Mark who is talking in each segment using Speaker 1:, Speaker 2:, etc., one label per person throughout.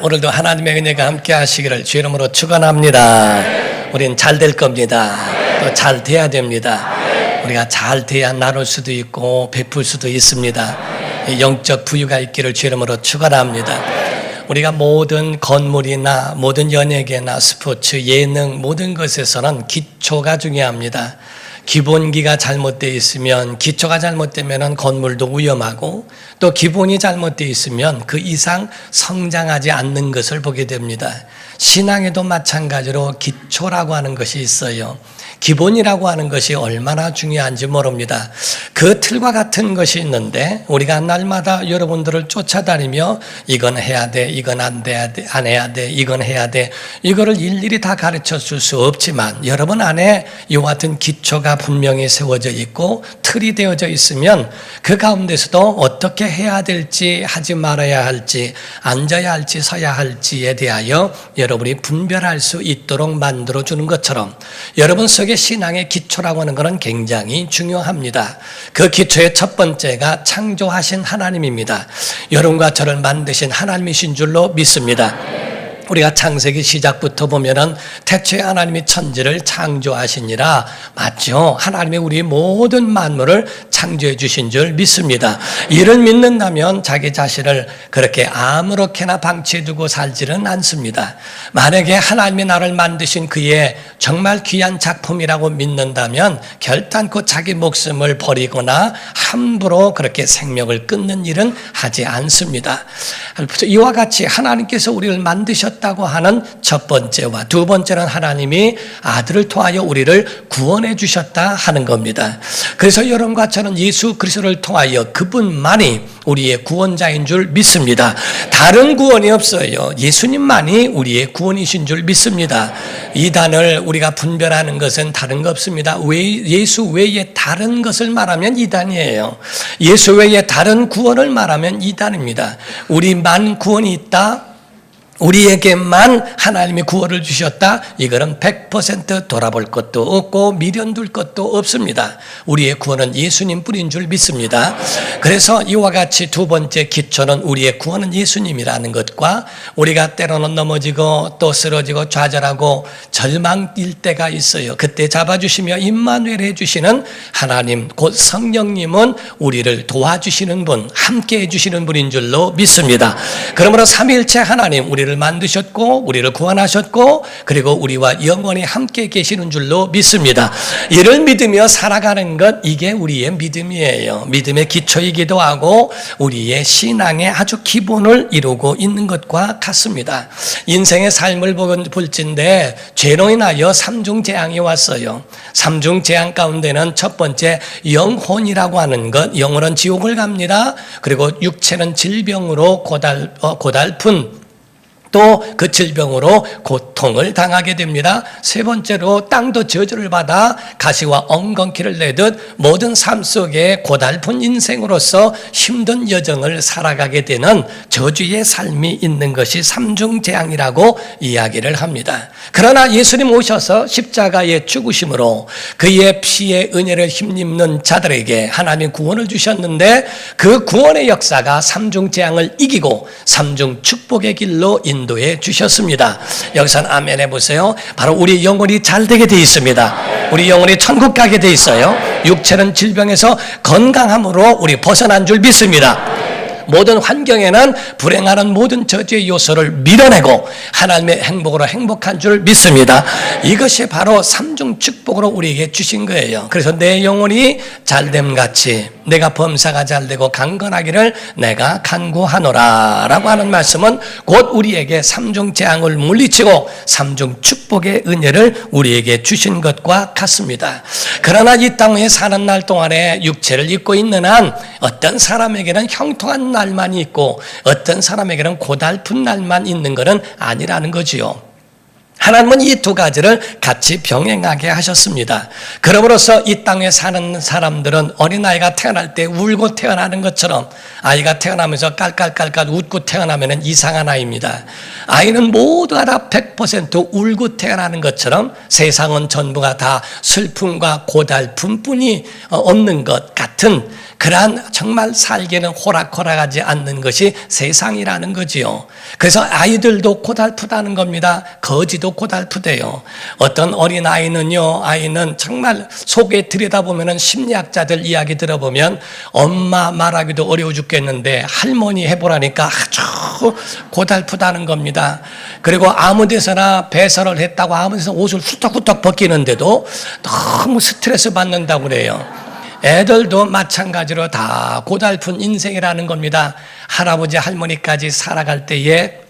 Speaker 1: 오늘도 하나님의 은혜가 함께 하시기를 주 이름으로 축원합니다. 우린 잘 될 겁니다. 또 잘 돼야 됩니다. 우리가 잘 돼야 나눌 수도 있고 베풀 수도 있습니다. 영적 부유가 있기를 주 이름으로 축원합니다. 우리가 모든 건물이나 모든 연예계나 스포츠, 예능 모든 것에서는 기초가 중요합니다. 기본기가 잘못되어 있으면, 기초가 잘못되면 건물도 위험하고, 또 기본이 잘못되어 있으면 그 이상 성장하지 않는 것을 보게 됩니다. 신앙에도 마찬가지로 기초라고 하는 것이 있어요. 기본이라고 하는 것이 얼마나 중요한지 모릅니다. 그 틀과 같은 것이 있는데 우리가 날마다 여러분들을 쫓아다니며 이건 해야 돼, 이건 안 해야 돼, 이건 해야 돼, 이거를 일일이 다 가르쳐 줄 수 없지만 여러분 안에 이와 같은 기초가 분명히 세워져 있고 틀이 되어져 있으면 그 가운데서도 어떻게 해야 될지, 하지 말아야 할지, 앉아야 할지, 서야 할지에 대하여 여러분이 분별할 수 있도록 만들어주는 것처럼 여러분 속에 신앙의 기초라고 하는 것은 굉장히 중요합니다. 그 기초의 첫 번째가 창조하신 하나님입니다. 여러분과 저를 만드신 하나님이신 줄로 믿습니다. 우리가 창세기 시작부터 보면은 태초에 하나님이 천지를 창조하시니라. 맞죠? 하나님이 우리 모든 만물을 창조해 주신 줄 믿습니다. 이를 믿는다면 자기 자신을 그렇게 아무렇게나 방치해 두고 살지는 않습니다. 만약에 하나님이 나를 만드신 그의 정말 귀한 작품이라고 믿는다면 결단코 자기 목숨을 버리거나 함부로 그렇게 생명을 끊는 일은 하지 않습니다. 이와 같이 하나님께서 우리를 만드셨다고 하는 첫 번째와 두 번째는 하나님이 아들을 통하여 우리를 구원해 주셨다 하는 겁니다. 그래서 여러분과 저는 예수 그리스도를 통하여 그분만이 우리의 구원자인 줄 믿습니다. 다른 구원이 없어요. 예수님만이 우리의 구원이신 줄 믿습니다. 이단을 우리가 분별하는 것은 다른 거 없습니다. 예수 외에 다른 것을 말하면 이단이에요. 예수 외에 다른 구원을 말하면 이단입니다. 우리만 구원이 있다, 우리에게만 하나님이 구원을 주셨다, 이거는 100% 돌아볼 것도 없고 미련둘 것도 없습니다. 우리의 구원은 예수님 뿐인 줄 믿습니다. 그래서 이와 같이 두 번째 기초는 우리의 구원은 예수님이라는 것과 우리가 때로는 넘어지고 또 쓰러지고 좌절하고 절망일 때가 있어요. 그때 잡아주시며 임마누엘 해주시는 하나님 곧 성령님은 우리를 도와주시는 분, 함께 해주시는 분인 줄로 믿습니다. 그러므로 삼위일체 하나님, 우리를 만드셨고 우리를 구원하셨고 그리고 우리와 영원히 함께 계시는 줄로 믿습니다. 이를 믿으며 살아가는 것, 이게 우리의 믿음이에요. 믿음의 기초이기도 하고 우리의 신앙의 아주 기본을 이루고 있는 것과 같습니다. 인생의 삶을 볼진데 죄로 인하여 삼중재앙이 왔어요. 삼중재앙 가운데는 첫 번째 영혼이라고 하는 것, 영혼은 지옥을 갑니다. 그리고 육체는 질병으로 고달픈 또 그 질병으로 고통을 당하게 됩니다. 세 번째로 땅도 저주를 받아 가시와 엉겅퀴를 내듯 모든 삶 속에 고달픈 인생으로서 힘든 여정을 살아가게 되는 저주의 삶이 있는 것이 삼중재앙이라고 이야기를 합니다. 그러나 예수님 오셔서 십자가의 죽으심으로 그의 피의 은혜를 힘입는 자들에게 하나님 구원을 주셨는데 그 구원의 역사가 삼중재앙을 이기고 삼중축복의 길로 인도해 주셨습니다. 여기서는 아멘 해보세요. 바로 우리 영혼이 잘 되게 돼 있습니다. 우리 영혼이 천국 가게 돼 있어요. 육체는 질병에서 건강함으로 우리 벗어난 줄 믿습니다. 모든 환경에는 불행하는 모든 저주의 요소를 밀어내고 하나님의 행복으로 행복한 줄 믿습니다. 이것이 바로 삼중 축복으로 우리에게 주신 거예요. 그래서 내 영혼이 잘됨 같이 내가 범사가 잘되고 강건하기를 내가 간구하노라 라고 하는 말씀은 곧 우리에게 삼중 재앙을 물리치고 삼중 축복의 은혜를 우리에게 주신 것과 같습니다. 그러나 이 땅에 사는 날 동안에 육체를 입고 있는 한 어떤 사람에게는 형통한 날만 있고 어떤 사람에게는 고달픈 날만 있는 것은 아니라는 거지요. 하나님은 이 두 가지를 같이 병행하게 하셨습니다. 그러므로서 이 땅에 사는 사람들은 어린아이가 태어날 때 울고 태어나는 것처럼 아이가 태어나면서 깔깔깔깔 웃고 태어나면 이상한 아이입니다. 아이는 모두가 다 100% 울고 태어나는 것처럼 세상은 전부가 다 슬픔과 고달픔뿐이 없는 것 같은 그러한 정말 살기에는 호락호락하지 않는 것이 세상이라는 거지요. 그래서 아이들도 고달프다는 겁니다. 거지도 고달프대요. 어떤 어린아이는요, 아이는 정말 속에 들여다보면 심리학자들 이야기 들어보면 엄마 말하기도 어려워 죽겠는데 할머니 해보라니까 아주 고달프다는 겁니다. 그리고 아무 데서나 배설을 했다고 아무 데서 옷을 후딱후딱 벗기는데도 너무 스트레스 받는다고 그래요. 애들도 마찬가지로 다 고달픈 인생이라는 겁니다. 할아버지 할머니까지 살아갈 때에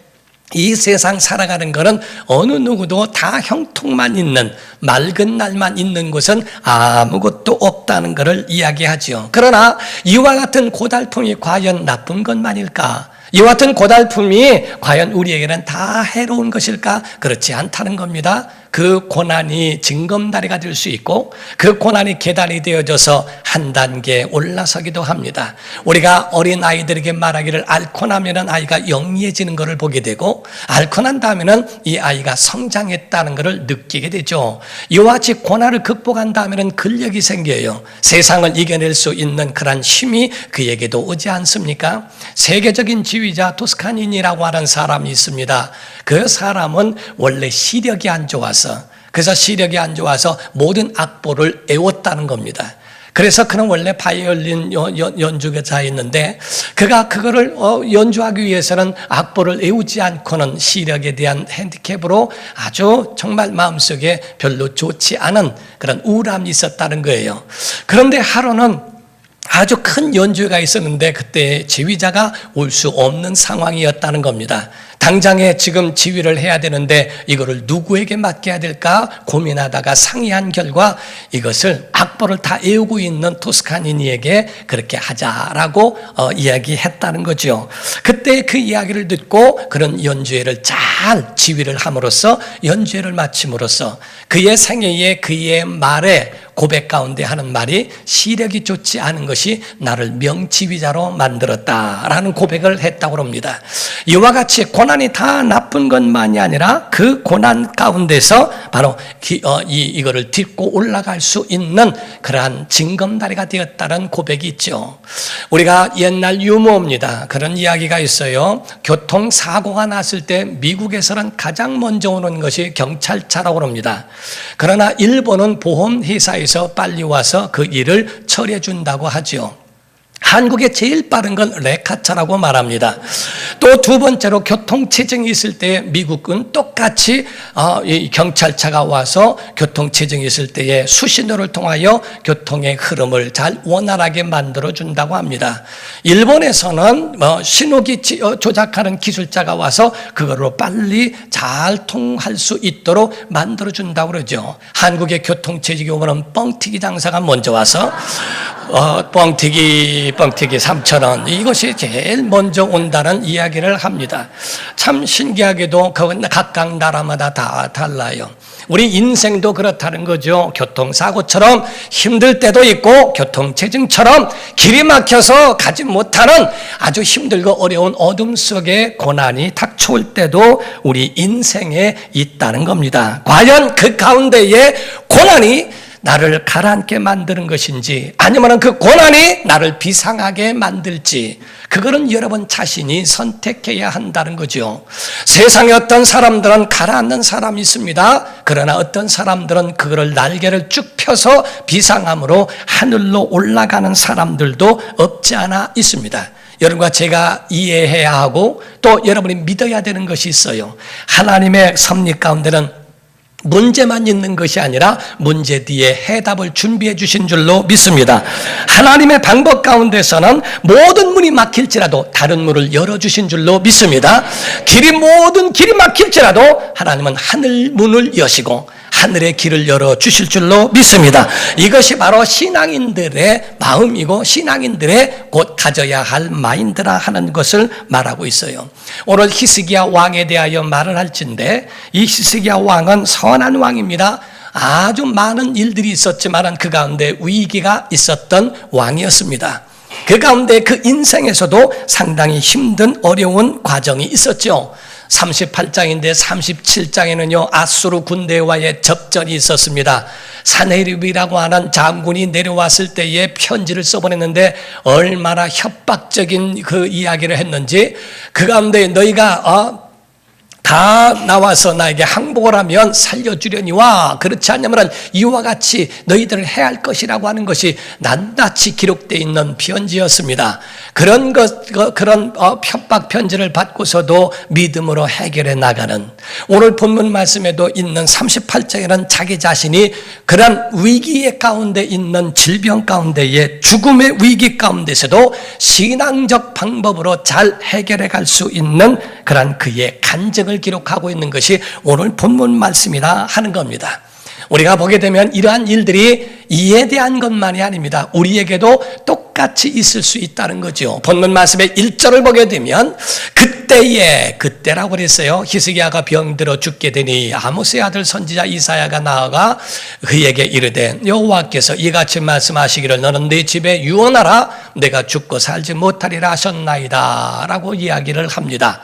Speaker 1: 이 세상 살아가는 것은 어느 누구도 다 형통만 있는, 맑은 날만 있는 것은 아무것도 없다는 것을 이야기하죠. 그러나 이와 같은 고달픔이 과연 나쁜 것만일까? 이와 같은 고달픔이 과연 우리에게는 다 해로운 것일까? 그렇지 않다는 겁니다. 그 고난이 징검다리가 될 수 있고 그 고난이 계단이 되어져서 한 단계 올라서기도 합니다. 우리가 어린아이들에게 말하기를 앓고 나면 아이가 영리해지는 것을 보게 되고 앓고 난 다음에는 이 아이가 성장했다는 것을 느끼게 되죠. 이와 같이 고난을 극복한 다음에는 근력이 생겨요. 세상을 이겨낼 수 있는 그런 힘이 그에게도 오지 않습니까? 세계적인 지휘자 토스카니니라고 하는 사람이 있습니다. 그 사람은 원래 시력이 안 좋아서 그래서 시력이 안 좋아서 모든 악보를 애웠다는 겁니다. 그래서 그는 원래 바이올린 연주자였는데 그가 그거를 연주하기 위해서는 악보를 애우지 않고는 시력에 대한 핸디캡으로 아주 정말 마음속에 별로 좋지 않은 그런 우울함이 있었다는 거예요. 그런데 하루는 아주 큰 연주회가 있었는데 그때 지휘자가 올 수 없는 상황이었다는 겁니다. 당장에 지금 지휘를 해야 되는데 이거를 누구에게 맡겨야 될까 고민하다가 상의한 결과 이것을 악보를 다 외우고 있는 토스카니니에게 그렇게 하자라고 이야기했다는 거죠. 그때 그 이야기를 듣고 그런 연주회를 잘 지휘를 함으로써 연주회를 마침으로써 그의 생애에 그의 말에 고백 가운데 하는 말이 시력이 좋지 않은 것이 나를 명지휘자로 만들었다라는 고백을 했다고 합니다. 이와 같이 고난이 다 나쁜 것만이 아니라 그 고난 가운데서 바로 이거를 딛고 올라갈 수 있는 그러한 징검다리가 되었다는 고백이 있죠. 우리가 옛날 유머입니다. 그런 이야기가 있어요. 교통사고가 났을 때 미국에서는 가장 먼저 오는 것이 경찰차라고 합니다. 그러나 일본은 보험회사에서 빨리 와서 그 일을 처리해 준다고 하죠. 한국에 제일 빠른 건 레카차라고 말합니다. 또 두 번째로 교통체증이 있을 때 미국은 똑같이 이 경찰차가 와서 교통체증이 있을 때에 수신호를 통하여 교통의 흐름을 잘 원활하게 만들어준다고 합니다. 일본에서는 신호기 조작하는 기술자가 와서 그걸로 빨리 잘 통할 수 있도록 만들어준다고 그러죠. 한국의 교통체증이 오면 뻥튀기 장사가 먼저 와서 뻥튀기 3,000원 이것이 제일 먼저 온다는 이야기를 합니다. 참 신기하게도 그건 각각 나라마다 다 달라요. 우리 인생도 그렇다는 거죠. 교통사고처럼 힘들 때도 있고 교통체증처럼 길이 막혀서 가지 못하는 아주 힘들고 어려운 어둠 속에 고난이 닥쳐올 때도 우리 인생에 있다는 겁니다. 과연 그 가운데에 고난이 나를 가라앉게 만드는 것인지 아니면 그 고난이 나를 비상하게 만들지 그거는 여러분 자신이 선택해야 한다는 거죠. 세상에 어떤 사람들은 가라앉는 사람이 있습니다. 그러나 어떤 사람들은 그거를 날개를 쭉 펴서 비상함으로 하늘로 올라가는 사람들도 없지 않아 있습니다. 여러분과 제가 이해해야 하고 또 여러분이 믿어야 되는 것이 있어요. 하나님의 섭리 가운데는 문제만 있는 것이 아니라 문제 뒤에 해답을 준비해 주신 줄로 믿습니다. 하나님의 방법 가운데서는 모든 문이 막힐지라도 다른 문을 열어주신 줄로 믿습니다. 모든 길이 막힐지라도 하나님은 하늘 문을 여시고 하늘의 길을 열어주실 줄로 믿습니다. 이것이 바로 신앙인들의 마음이고 신앙인들의 곧 가져야 할 마인드라 하는 것을 말하고 있어요. 오늘 히스기야 왕에 대하여 말을 할진데 이 히스기야 왕은 선한 왕입니다. 아주 많은 일들이 있었지만 그 가운데 위기가 있었던 왕이었습니다. 그 가운데 그 인생에서도 상당히 힘든 어려운 과정이 있었죠. 38장인데 37장에는요 아수르 군대와의 접전이 있었습니다. 사네립이라고 하는 장군이 내려왔을 때에 편지를 써보냈는데 얼마나 협박적인 그 이야기를 했는지, 그 가운데 너희가 다 나와서 나에게 항복을 하면 살려주려니와 그렇지 않으면 이와 같이 너희들을 해야 할 것이라고 하는 것이 낱낱이 기록되어 있는 편지였습니다. 그런 협박 편지를 받고서도 믿음으로 해결해 나가는, 오늘 본문 말씀에도 있는 38장에는 자기 자신이 그런 위기의 가운데 있는 질병 가운데에 죽음의 위기 가운데서도 신앙적 방법으로 잘 해결해 갈 수 있는 그런 그의 간증을 기록하고 있는 것이 오늘 본문 말씀이라 하는 겁니다. 우리가 보게 되면 이러한 일들이 이에 대한 것만이 아닙니다. 우리에게도 똑같이 있을 수 있다는 거죠. 본문 말씀의 1절을 보게 되면 그때라고 그랬어요. 히스기야가 병들어 죽게 되니 아모스의 아들 선지자 이사야가 나아가 그에게 이르되 여호와께서 이같이 말씀하시기를 너는 네 집에 유언하라 내가 죽고 살지 못하리라 하셨나이다 라고 이야기를 합니다.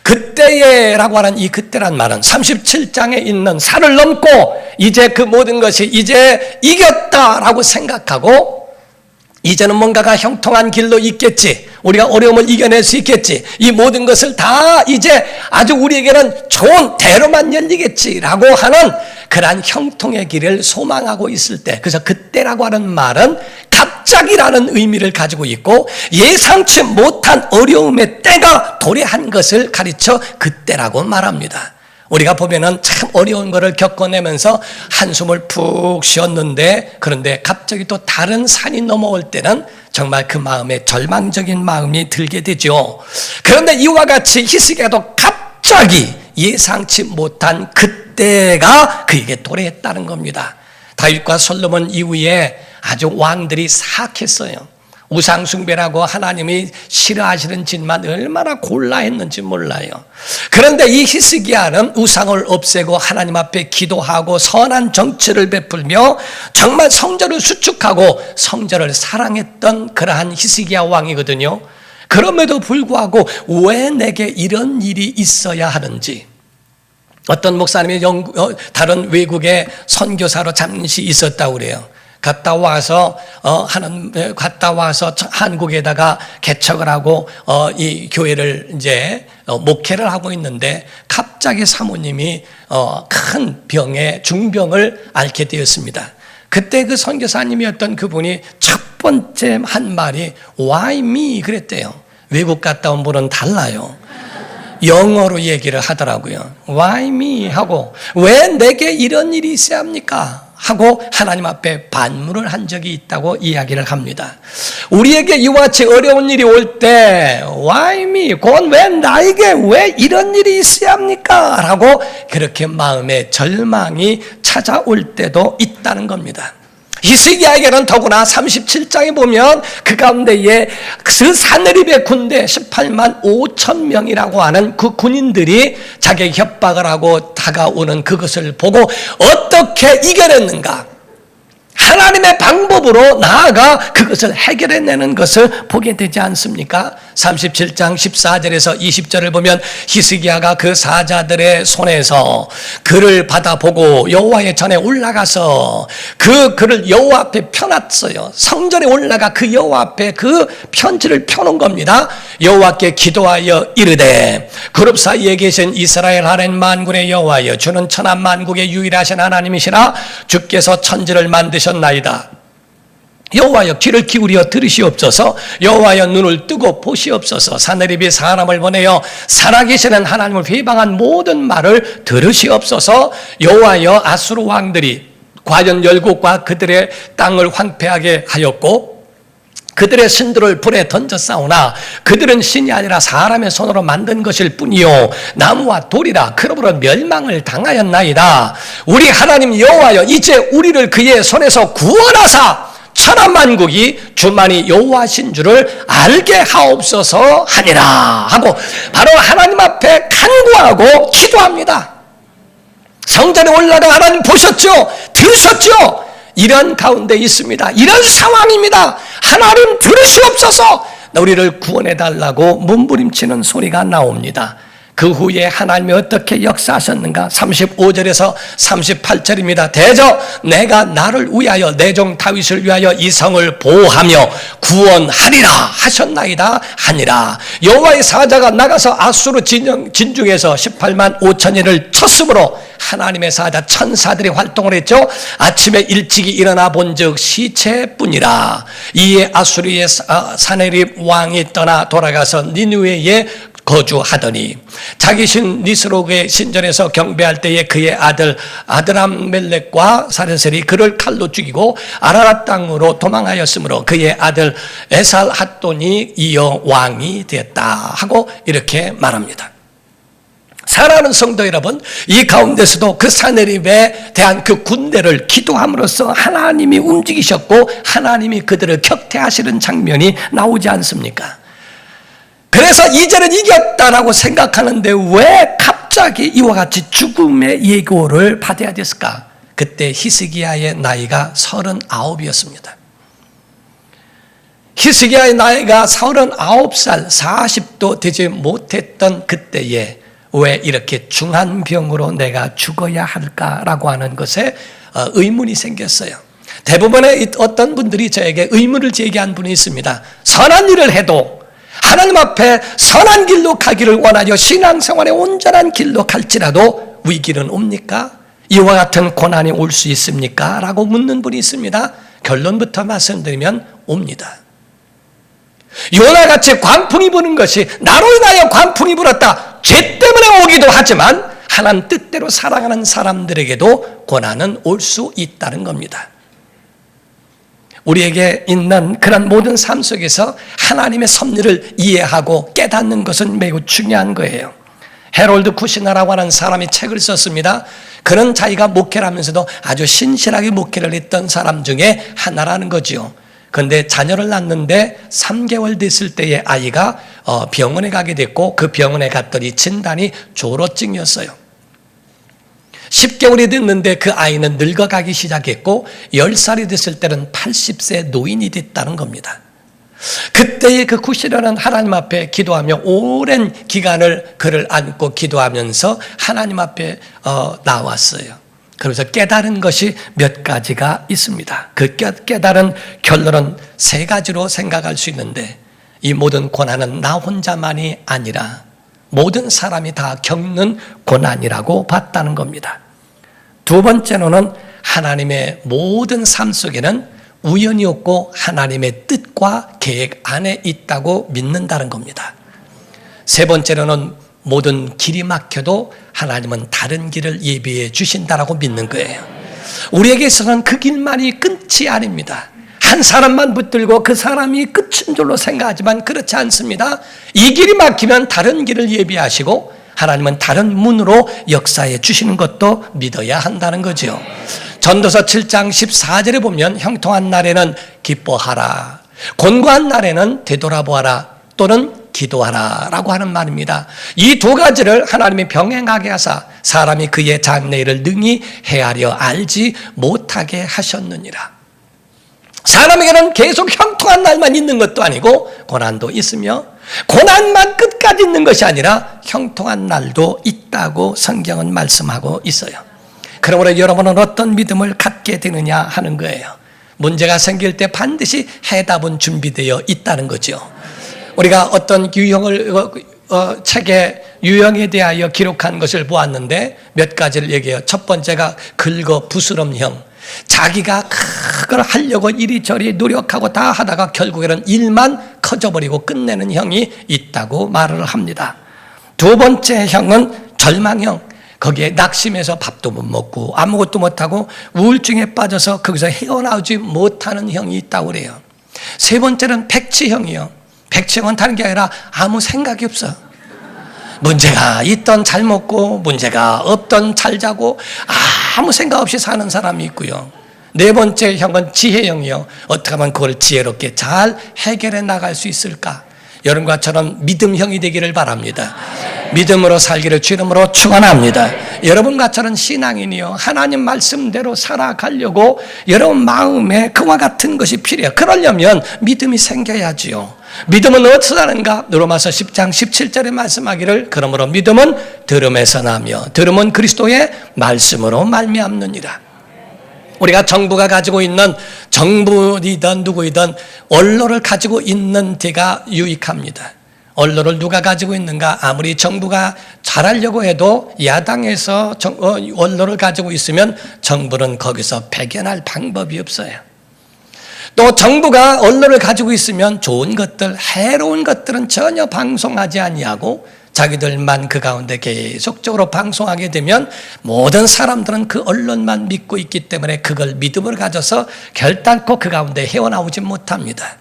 Speaker 1: 그때라고 하는 이 그때란 말은 37장에 있는 산을 넘고 이제 그 모든 것이 이제 이겼다라고 생각하고 이제는 뭔가가 형통한 길로 있겠지, 우리가 어려움을 이겨낼 수 있겠지, 이 모든 것을 다 이제 아주 우리에게는 좋은 대로만 열리겠지라고 하는 그러한 형통의 길을 소망하고 있을 때, 그래서 그때라고 하는 말은 갑자기라는 의미를 가지고 있고 예상치 못한 어려움의 때가 도래한 것을 가르쳐 그때라고 말합니다. 우리가 보면은 참 어려운 것을 겪어내면서 한숨을 푹 쉬었는데, 그런데 갑자기 또 다른 산이 넘어올 때는 정말 그 마음에 절망적인 마음이 들게 되죠. 그런데 이와 같이 히스기야도 갑자기 예상치 못한 그때가 그에게 도래했다는 겁니다. 다윗과 솔로몬 이후에 아주 왕들이 사악했어요. 우상숭배라고 하나님이 싫어하시는 짓만 얼마나 골라했는지 몰라요. 그런데 이 히스기야는 우상을 없애고 하나님 앞에 기도하고 선한 정치를 베풀며 정말 성전을 수축하고 성전을 사랑했던 그러한 히스기야 왕이거든요. 그럼에도 불구하고 왜 내게 이런 일이 있어야 하는지, 어떤 목사님이 다른 외국에 선교사로 잠시 있었다고 그래요. 갔다 와서 한국에다가 개척을 하고 이 교회를 이제 목회를 하고 있는데 갑자기 사모님이 큰 병에 중병을 앓게 되었습니다. 그때 그 선교사님이었던 그분이 첫 번째 한 말이 Why me? 그랬대요. 외국 갔다 온 분은 달라요. 영어로 얘기를 하더라고요. Why me? 하고 왜 내게 이런 일이 있어야 합니까? 하고 하나님 앞에 반문을 한 적이 있다고 이야기를 합니다. 우리에게 이와 같이 어려운 일이 올 때 Why me? 그건 왜 나에게 왜 이런 일이 있어야 합니까? 라고 그렇게 마음에 절망이 찾아올 때도 있다는 겁니다. 히스기야에게는 더구나 37장에 보면 그 가운데에 그 사네립의 군대 18만 5천 명이라고 하는 그 군인들이 자기 협박을 하고 다가오는 그것을 보고 어떻게 이겨냈는가, 하나님의 방법으로 나아가 그것을 해결해내는 것을 보게 되지 않습니까? 37장 14절에서 20절을 보면 히스기야가 그 사자들의 손에서 글을 받아보고 여호와의 전에 올라가서 그 글을 여호와 앞에 펴놨어요. 성전에 올라가 그 여호와 앞에 그 편지를 펴놓은 겁니다. 여호와께 기도하여 이르되 그룹 사이에 계신 이스라엘 하나님 만군의 여호와여, 주는 천하 만국의 유일하신 하나님이시라. 주께서 천지를 만드셨나이다. 여호와여 귀를 기울여 들으시옵소서. 여호와여 눈을 뜨고 보시옵소서. 사네립이 사람을 보내어 살아계시는 하나님을 회방한 모든 말을 들으시옵소서. 여호와여 아수르 왕들이 과연 열국과 그들의 땅을 황폐하게 하였고 그들의 신들을 불에 던져 싸우나 그들은 신이 아니라 사람의 손으로 만든 것일 뿐이요 나무와 돌이라 그러므로 멸망을 당하였나이다. 우리 하나님 여호와여, 이제 우리를 그의 손에서 구원하사 천하만국이 주만이 여호와신 줄을 알게 하옵소서 하니라 하고 바로 하나님 앞에 간구하고 기도합니다. 성전에 올라가 하나님 보셨죠? 들으셨죠? 이런 가운데 있습니다. 이런 상황입니다. 하나님 들으시옵소서, 우리를 구원해달라고 몸부림치는 소리가 나옵니다. 그 후에 하나님이 어떻게 역사하셨는가? 35절에서 38절입니다. 대저 내가 나를 위하여 내 종 다윗을 위하여 이 성을 보호하며 구원하리라 하셨나이다 하니라. 여호와의 사자가 나가서 아수르 진중에서 18만 5천인을 쳤으므로 하나님의 사자 천사들이 활동을 했죠. 아침에 일찍이 일어나 본즉 시체뿐이라. 이에 아수르의 사네립 왕이 떠나 돌아가서 니느웨에 거주하더니 자기 신 니스록의 신전에서 경배할 때에 그의 아들 아드람멜렉과 사르셀이 그를 칼로 죽이고 아라랏 땅으로 도망하였으므로 그의 아들 에살핫돈이 이어 왕이 되었다 하고 이렇게 말합니다. 사랑하는 성도 여러분, 이 가운데서도 그 사네립에 대한 그 군대를 기도함으로써 하나님이 움직이셨고 하나님이 그들을 격퇴하시는 장면이 나오지 않습니까? 그래서 이제는 이겼다라고 생각하는데 왜 갑자기 이와 같이 죽음의 예고를 받아야 됐을까? 그때 히스기야의 나이가 39이었습니다. 히스기야의 나이가 39살, 40도 되지 못했던 그때에 왜 이렇게 중한 병으로 내가 죽어야 할까라고 하는 것에 의문이 생겼어요. 대부분의 어떤 분들이 저에게 의문을 제기한 분이 있습니다. 선한 일을 해도 하나님 앞에 선한 길로 가기를 원하여 신앙생활의 온전한 길로 갈지라도 위기는 옵니까? 이와 같은 고난이 올 수 있습니까? 라고 묻는 분이 있습니다. 결론부터 말씀드리면 옵니다. 요나같이 광풍이 부는 것이 나로 인하여 광풍이 불었다, 죄 때문에 오기도 하지만 하나님 뜻대로 살아가는 사람들에게도 고난은 올 수 있다는 겁니다. 우리에게 있는 그런 모든 삶 속에서 하나님의 섭리를 이해하고 깨닫는 것은 매우 중요한 거예요. 헤롤드 쿠시너라고 하는 사람이 책을 썼습니다. 그는 자기가 목회를 하면서도 아주 신실하게 목회를 했던 사람 중에 하나라는 거지요. 그런데 자녀를 낳는데 3개월 됐을 때의 아이가 병원에 가게 됐고 그 병원에 갔더니 진단이 조로증이었어요. 10개월이 됐는데 그 아이는 늙어가기 시작했고 10살이 됐을 때는 80세 노인이 됐다는 겁니다. 그때의 그 쿠시너는 하나님 앞에 기도하며 오랜 기간을 그를 안고 기도하면서 하나님 앞에 나왔어요. 그래서 깨달은 것이 몇 가지가 있습니다. 그 깨달은 결론은 3가지로 생각할 수 있는데 이 모든 고난은 나 혼자만이 아니라 모든 사람이 다 겪는 고난이라고 봤다는 겁니다. 두 번째로는 하나님의 모든 삶 속에는 우연이 없고 하나님의 뜻과 계획 안에 있다고 믿는다는 겁니다. 세 번째로는 모든 길이 막혀도 하나님은 다른 길을 예비해 주신다라고 믿는 거예요. 우리에게 있어서는 그 길만이 끝이 아닙니다. 한 사람만 붙들고 그 사람이 끝인 줄로 생각하지만 그렇지 않습니다. 이 길이 막히면 다른 길을 예비하시고 하나님은 다른 문으로 역사해 주시는 것도 믿어야 한다는 거죠. 전도서 7장 14절에 보면 형통한 날에는 기뻐하라, 곤고한 날에는 되돌아보아라 또는 기도하라 라고 하는 말입니다. 이 2가지를 하나님이 병행하게 하사 사람이 그의 장래일을 능히 헤아려 알지 못하게 하셨느니라. 사람에게는 계속 형통한 날만 있는 것도 아니고 고난도 있으며 고난만 끝까지 있는 것이 아니라 형통한 날도 있다고 성경은 말씀하고 있어요. 그러므로 여러분은 어떤 믿음을 갖게 되느냐 하는 거예요. 문제가 생길 때 반드시 해답은 준비되어 있다는 거죠. 우리가 어떤 유형을 책에 유형에 대하여 기록한 것을 보았는데 몇 가지를 얘기해요. 첫 번째가 긁어 부스럼형. 자기가 그걸 하려고 이리저리 노력하고 다 하다가 결국에는 일만 커져버리고 끝내는 형이 있다고 말을 합니다. 두 번째 형은 절망형. 거기에 낙심해서 밥도 못 먹고 아무것도 못하고 우울증에 빠져서 거기서 헤어나오지 못하는 형이 있다고 그래요. 세 번째는 백치형이요. 백치형은 다른 게 아니라 아무 생각이 없어. 문제가 있던 잘 먹고 문제가 없던 잘 자고 아무 생각 없이 사는 사람이 있고요. 네 번째 형은 지혜형이요. 어떻게 하면 그걸 지혜롭게 잘 해결해 나갈 수 있을까? 여러분과 저는 믿음형이 되기를 바랍니다. 믿음으로 살기를 주 이름으로 축원합니다. 여러분과 저는 신앙인이요, 하나님 말씀대로 살아가려고 여러분 마음에 그와 같은 것이 필요해요. 그러려면 믿음이 생겨야지요. 믿음은 어디서 나는가? 로마서 10장 17절에 말씀하기를 그러므로 믿음은 들음에서 나며 들음은 그리스도의 말씀으로 말미암느니라. 우리가 정부가 가지고 있는, 정부이든 누구이든 언론을 가지고 있는 데가 유익합니다. 언론을 누가 가지고 있는가? 아무리 정부가 잘하려고 해도 야당에서 언론을 가지고 있으면 정부는 거기서 배견할 방법이 없어요. 또 정부가 언론을 가지고 있으면 좋은 것들, 해로운 것들은 전혀 방송하지 아니하고 자기들만 그 가운데 계속적으로 방송하게 되면 모든 사람들은 그 언론만 믿고 있기 때문에 그걸 믿음을 가져서 결단코 그 가운데 헤어나오지 못합니다.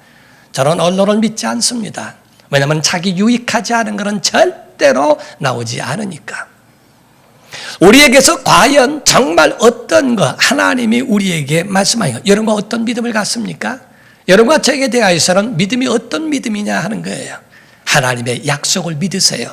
Speaker 1: 저는 언론을 믿지 않습니다. 왜냐하면 자기 유익하지 않은 것은 절대로 나오지 않으니까. 우리에게서 과연 정말 어떤 것, 하나님이 우리에게 말씀하는 것, 여러분과 어떤 믿음을 갖습니까? 여러분과 저에게 대하여서는 믿음이 어떤 믿음이냐 하는 거예요. 하나님의 약속을 믿으세요.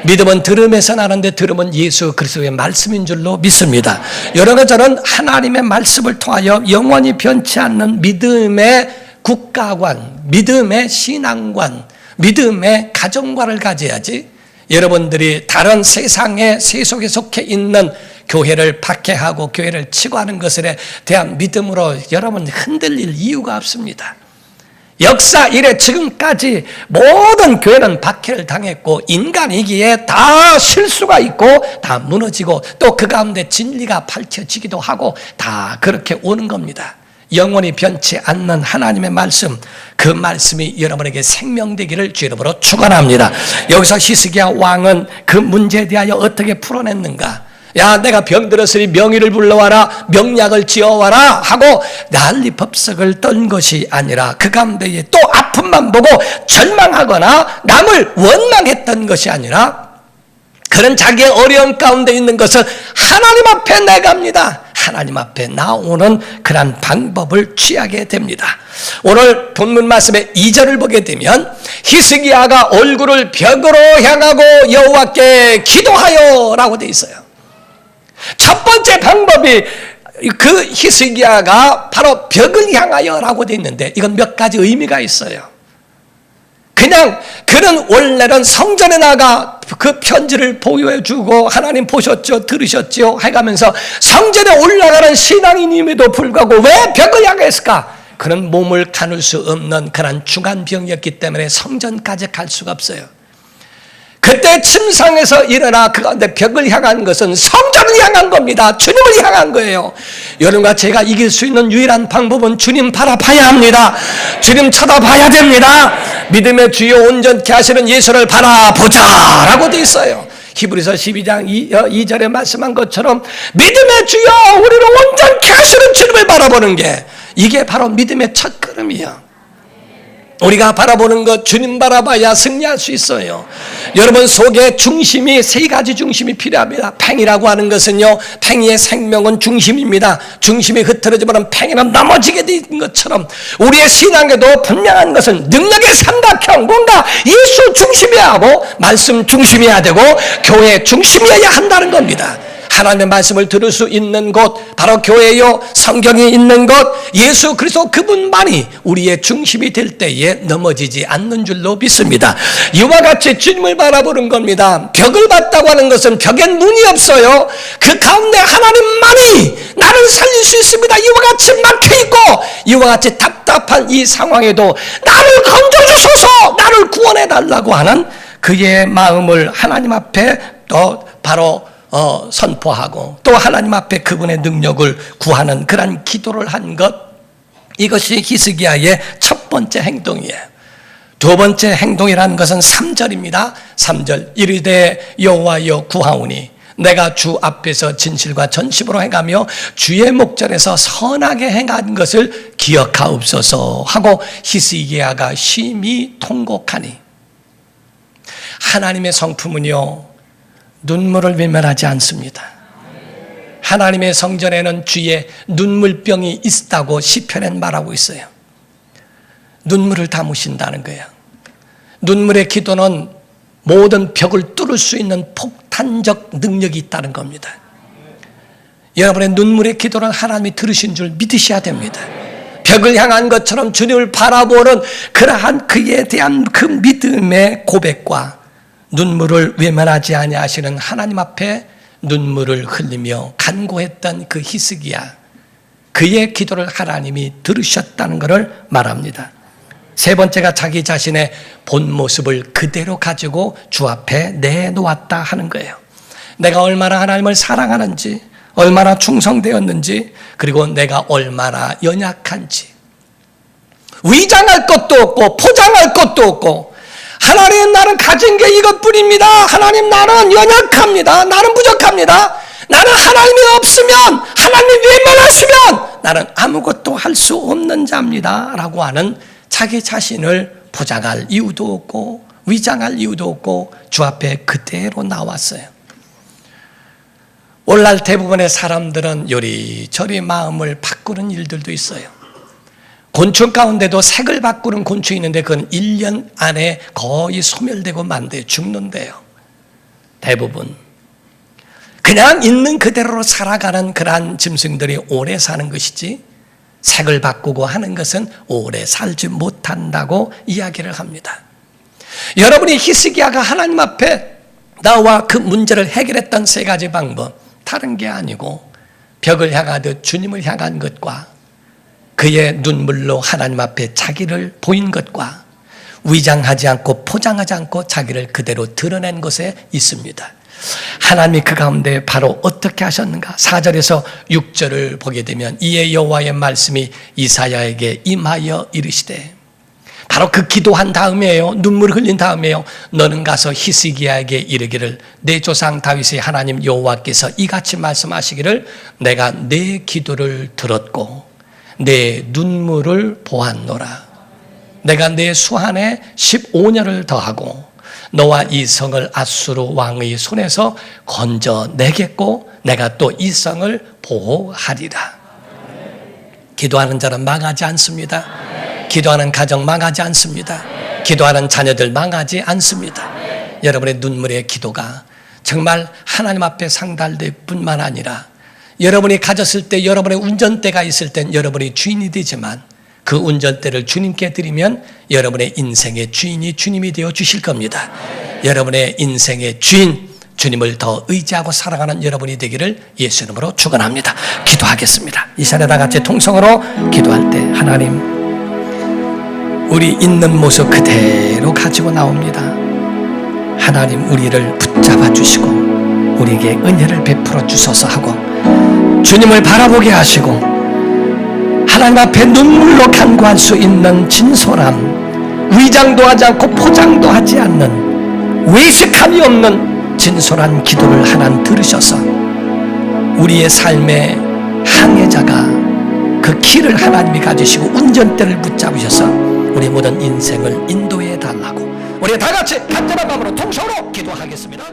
Speaker 1: 믿음은 들음에서 나는데 들음은 예수 그리스도의 말씀인 줄로 믿습니다. 여러분과 저는 하나님의 말씀을 통하여 영원히 변치 않는 믿음의 국가관, 믿음의 신앙관, 믿음의 가정관을 가져야지, 여러분들이 다른 세상의 세속에 속해 있는 교회를 박해하고 교회를 치고 하는 것에 대한 믿음으로 여러분 흔들릴 이유가 없습니다. 역사 이래 지금까지 모든 교회는 박해를 당했고 인간이기에 다 실수가 있고 다 무너지고 또 그 가운데 진리가 밝혀지기도 하고 다 그렇게 오는 겁니다. 영원히 변치 않는 하나님의 말씀, 그 말씀이 여러분에게 생명되기를 주 이름으로 축원합니다. 여기서 히스기야 왕은 그 문제에 대하여 어떻게 풀어냈는가? 야, 내가 병들었으니 명의를 불러와라, 명약을 지어와라 하고 난리법석을 떤 것이 아니라 그 가운데에 또 아픔만 보고 절망하거나 남을 원망했던 것이 아니라 그런 자기의 어려움 가운데 있는 것을 하나님 앞에 내갑니다. 하나님 앞에 나오는 그런 방법을 취하게 됩니다. 오늘 본문 말씀의 2절을 보게 되면 히스기야가 얼굴을 벽으로 향하고 여호와께 기도하여 라고 되어 있어요. 첫 번째 방법이 그 히스기야가 바로 벽을 향하여 라고 되어 있는데 이건 몇 가지 의미가 있어요. 그냥 그는 원래는 성전에 나가 그 편지를 보여주고 하나님 보셨죠, 들으셨죠 해가면서 성전에 올라가는 신앙인임에도 불구하고 왜 벽을 향했을까? 그는 몸을 가눌 수 없는 그런 중환병이었기 때문에 성전까지 갈 수가 없어요. 그때 침상에서 일어나 그 가운데 벽을 향한 것은 성전을 향한 겁니다. 주님을 향한 거예요. 여러분과 제가 이길 수 있는 유일한 방법은 주님 바라봐야 합니다. 주님 쳐다봐야 됩니다. 믿음의 주여 온전케 하시는 예수를 바라보자 라고 되어 있어요. 히브리서 12장 2절에 말씀한 것처럼 믿음의 주여 우리를 온전케 하시는 주님을 바라보는 게 이게 바로 믿음의 첫 걸음이에요. 우리가 바라보는 것, 주님 바라봐야 승리할 수 있어요. 여러분 속에 중심이, 세 가지 중심이 필요합니다. 팽이라고 하는 것은요, 팽이의 생명은 중심입니다. 중심이 흐트러지면 팽이는 넘어지게 된 것처럼 우리의 신앙에도 분명한 것은 능력의 삼각형, 뭔가 예수 중심이어야 하고 말씀 중심이어야 되고 교회 중심이어야 한다는 겁니다. 하나님의 말씀을 들을 수 있는 곳 바로 교회요, 성경이 있는 곳, 예수 그리스도 그분만이 우리의 중심이 될 때에 넘어지지 않는 줄로 믿습니다. 이와 같이 주님을 바라보는 겁니다. 벽을 봤다고 하는 것은 벽엔 문이 없어요. 그 가운데 하나님만이 나를 살릴 수 있습니다. 이와 같이 막혀있고 이와 같이 답답한 이 상황에도 나를 건져주소서, 나를 구원해달라고 하는 그의 마음을 하나님 앞에 또 바로 선포하고 또 하나님 앞에 그분의 능력을 구하는 그런 기도를 한 것, 이것이 히스기야의 첫 번째 행동이에요. 두 번째 행동이라는 것은 3절입니다. 3절 이르되 여호와여 구하오니 내가 주 앞에서 진실과 전심으로 행하며 주의 목전에서 선하게 행한 것을 기억하옵소서 하고 히스기야가 심히 통곡하니, 하나님의 성품은요 눈물을 외면하지 않습니다. 하나님의 성전에는 주의 눈물병이 있다고 시편엔 말하고 있어요. 눈물을 담으신다는 거예요. 눈물의 기도는 모든 벽을 뚫을 수 있는 폭탄적 능력이 있다는 겁니다. 여러분의 눈물의 기도는 하나님이 들으신 줄 믿으셔야 됩니다. 벽을 향한 것처럼 주님을 바라보는 그러한 그에 대한 그 믿음의 고백과 눈물을 외면하지 아니하시는 하나님 앞에 눈물을 흘리며 간구했던 그 히스기야, 그의 기도를 하나님이 들으셨다는 것을 말합니다. 세 번째가 자기 자신의 본 모습을 그대로 가지고 주 앞에 내놓았다 하는 거예요. 내가 얼마나 하나님을 사랑하는지, 얼마나 충성되었는지, 그리고 내가 얼마나 연약한지, 위장할 것도 없고 포장할 것도 없고, 하나님 나는 가진 게 이것뿐입니다. 하나님 나는 연약합니다. 나는 부족합니다. 나는 하나님이 없으면, 하나님이 외면하시면 나는 아무것도 할 수 없는 자입니다 라고 하는 자기 자신을 포장할 이유도 없고 위장할 이유도 없고 주 앞에 그대로 나왔어요. 오늘날 대부분의 사람들은 요리저리 마음을 바꾸는 일들도 있어요. 곤충 가운데도 색을 바꾸는 곤충이 있는데 그건 1년 안에 거의 소멸되고 만대 죽는데요. 대부분 그냥 있는 그대로로 살아가는 그러한 짐승들이 오래 사는 것이지, 색을 바꾸고 하는 것은 오래 살지 못한다고 이야기를 합니다. 여러분이 히스기야가 하나님 앞에 나와 그 문제를 해결했던 세 가지 방법, 다른 게 아니고 벽을 향하듯 주님을 향한 것과 그의 눈물로 하나님 앞에 자기를 보인 것과 위장하지 않고 포장하지 않고 자기를 그대로 드러낸 것에 있습니다. 하나님이 그 가운데 바로 어떻게 하셨는가? 4절에서 6절을 보게 되면 이에 여호와의 말씀이 이사야에게 임하여 이르시되, 바로 그 기도한 다음이에요. 눈물을 흘린 다음이에요. 너는 가서 히스기야에게 이르기를, 내 조상 다윗의 하나님 여호와께서 이같이 말씀하시기를, 내가 내 기도를 들었고 내 눈물을 보았노라. 내가 내 수한에 15년을 더하고 너와 이 성을 앗수르 왕의 손에서 건져내겠고 내가 또 이 성을 보호하리라. 기도하는 자는 망하지 않습니다. 기도하는 가정 망하지 않습니다. 기도하는 자녀들 망하지 않습니다. 여러분의 눈물의 기도가 정말 하나님 앞에 상달될 뿐만 아니라 여러분이 가졌을 때, 여러분의 운전대가 있을 땐 여러분이 주인이 되지만 그 운전대를 주님께 드리면 여러분의 인생의 주인이 주님이 되어 주실 겁니다. 여러분의 인생의 주인, 주님을 더 의지하고 살아가는 여러분이 되기를 예수 이름으로 축원합니다. 기도하겠습니다. 이 시간에 다 같이 통성으로 기도할 때, 하나님, 우리 있는 모습 그대로 가지고 나옵니다. 하나님, 우리를 붙잡아 주시고 우리에게 은혜를 베풀어 주소서 하고 주님을 바라보게 하시고 하나님 앞에 눈물로 간구할 수 있는 진솔함, 위장도 하지 않고 포장도 하지 않는 외식함이 없는 진솔한 기도를 하나님 들으셔서 우리의 삶의 항해자가 그 길을 하나님이 가지시고 운전대를 붙잡으셔서 우리 모든 인생을 인도해 달라고 우리 다 같이 간절한 마음으로 통성으로 기도하겠습니다.